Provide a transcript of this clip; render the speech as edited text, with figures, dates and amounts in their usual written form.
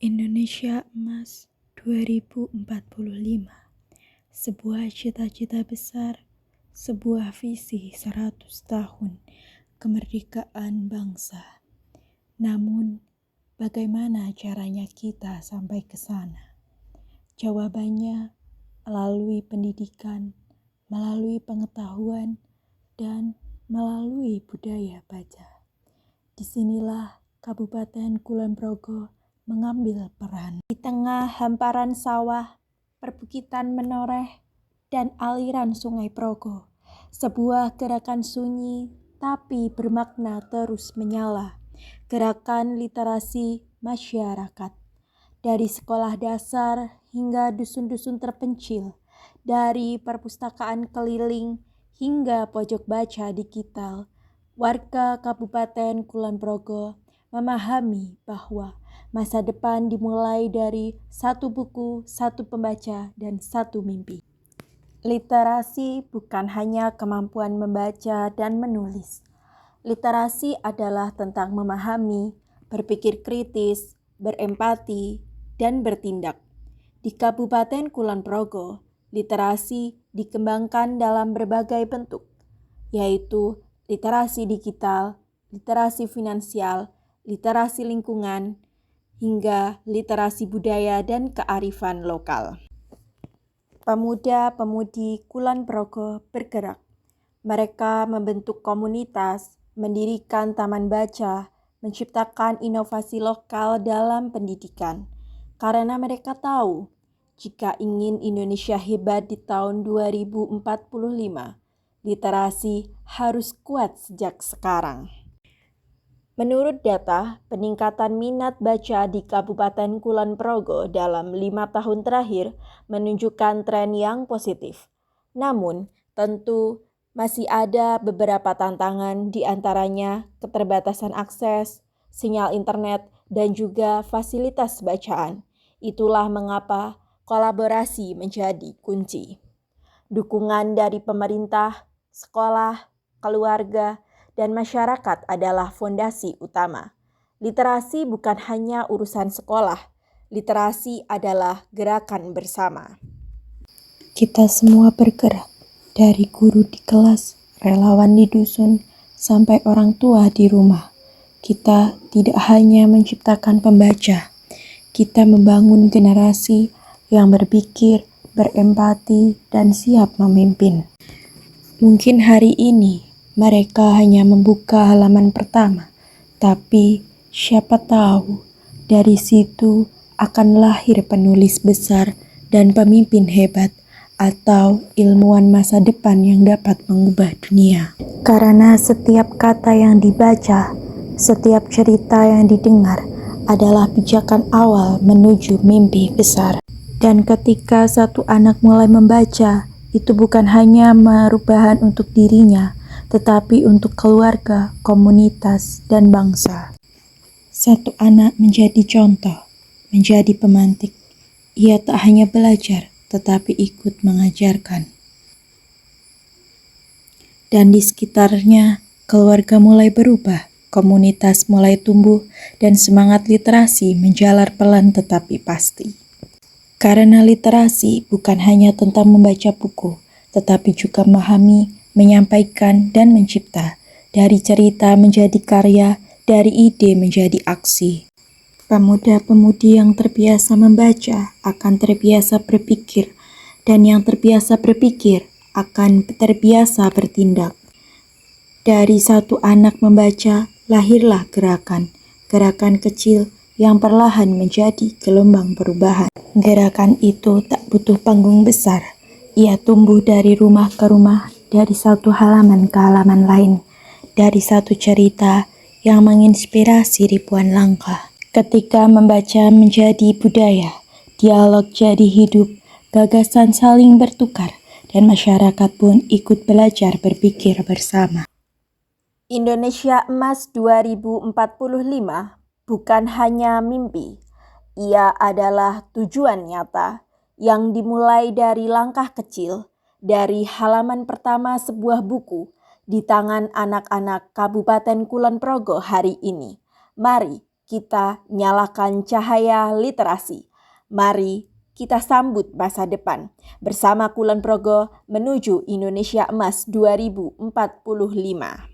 Indonesia Emas 2045. Sebuah cita-cita besar, sebuah visi 100 tahun kemerdekaan bangsa. Namun, bagaimana caranya kita sampai ke sana? Jawabannya melalui pendidikan, melalui pengetahuan, dan melalui budaya baca. Disinilah Kabupaten Kulon Progo mengambil peran. Di tengah hamparan sawah, perbukitan menoreh, dan aliran sungai Progo, sebuah gerakan sunyi tapi bermakna terus menyala. Gerakan literasi masyarakat. Dari sekolah dasar hingga dusun-dusun terpencil, dari perpustakaan keliling hingga pojok baca digital, warga Kabupaten Kulon Progo memahami bahwa masa depan dimulai dari satu buku, satu pembaca, dan satu mimpi. Literasi bukan hanya kemampuan membaca dan menulis. Literasi adalah tentang memahami, berpikir kritis, berempati, dan bertindak. Di Kabupaten Kulon Progo, literasi dikembangkan dalam berbagai bentuk, yaitu literasi digital, literasi finansial, literasi lingkungan, hingga literasi budaya dan kearifan lokal. Pemuda-pemudi Kulon Progo bergerak. Mereka membentuk komunitas, mendirikan taman baca, menciptakan inovasi lokal dalam pendidikan. Karena mereka tahu, jika ingin Indonesia hebat di tahun 2045, literasi harus kuat sejak sekarang. Menurut data, peningkatan minat baca di Kabupaten Kulon Progo dalam 5 tahun terakhir menunjukkan tren yang positif. Namun, tentu masih ada beberapa tantangan, di antaranya keterbatasan akses, sinyal internet, dan juga fasilitas bacaan. Itulah mengapa kolaborasi menjadi kunci. Dukungan dari pemerintah, sekolah, keluarga, dan masyarakat adalah fondasi utama. Literasi bukan hanya urusan sekolah, literasi adalah gerakan bersama. Kita semua bergerak, dari guru di kelas, relawan di dusun, sampai orang tua di rumah. Kita tidak hanya menciptakan pembaca, kita membangun generasi yang berpikir, berempati, dan siap memimpin. Mungkin hari ini mereka hanya membuka halaman pertama, tapi siapa tahu dari situ akan lahir penulis besar dan pemimpin hebat, atau ilmuwan masa depan yang dapat mengubah dunia. Karena setiap kata yang dibaca, setiap cerita yang didengar adalah pijakan awal menuju mimpi besar. Dan ketika satu anak mulai membaca, itu bukan hanya perubahan untuk dirinya, tetapi untuk keluarga, komunitas, dan bangsa. Satu anak menjadi contoh, menjadi pemantik. Ia tak hanya belajar, tetapi ikut mengajarkan. Dan di sekitarnya, keluarga mulai berubah, komunitas mulai tumbuh, dan semangat literasi menjalar pelan tetapi pasti. Karena literasi bukan hanya tentang membaca buku, tetapi juga memahami, menyampaikan, dan mencipta. Dari cerita menjadi karya, dari ide menjadi aksi. Pemuda-pemudi yang terbiasa membaca akan terbiasa berpikir, dan yang terbiasa berpikir akan terbiasa bertindak. Dari satu anak membaca, lahirlah gerakan kecil yang perlahan menjadi gelombang perubahan. Gerakan itu tak butuh panggung besar. Ia tumbuh dari rumah ke rumah, dari satu halaman ke halaman lain, dari satu cerita yang menginspirasi ribuan langkah. Ketika membaca menjadi budaya, dialog jadi hidup, gagasan saling bertukar, dan masyarakat pun ikut belajar berpikir bersama. Indonesia Emas 2045 bukan hanya mimpi, ia adalah tujuan nyata yang dimulai dari langkah kecil, dari halaman pertama sebuah buku di tangan anak-anak Kabupaten Kulon Progo hari ini. Mari kita nyalakan cahaya literasi. Mari kita sambut masa depan bersama Kulon Progo menuju Indonesia Emas 2045.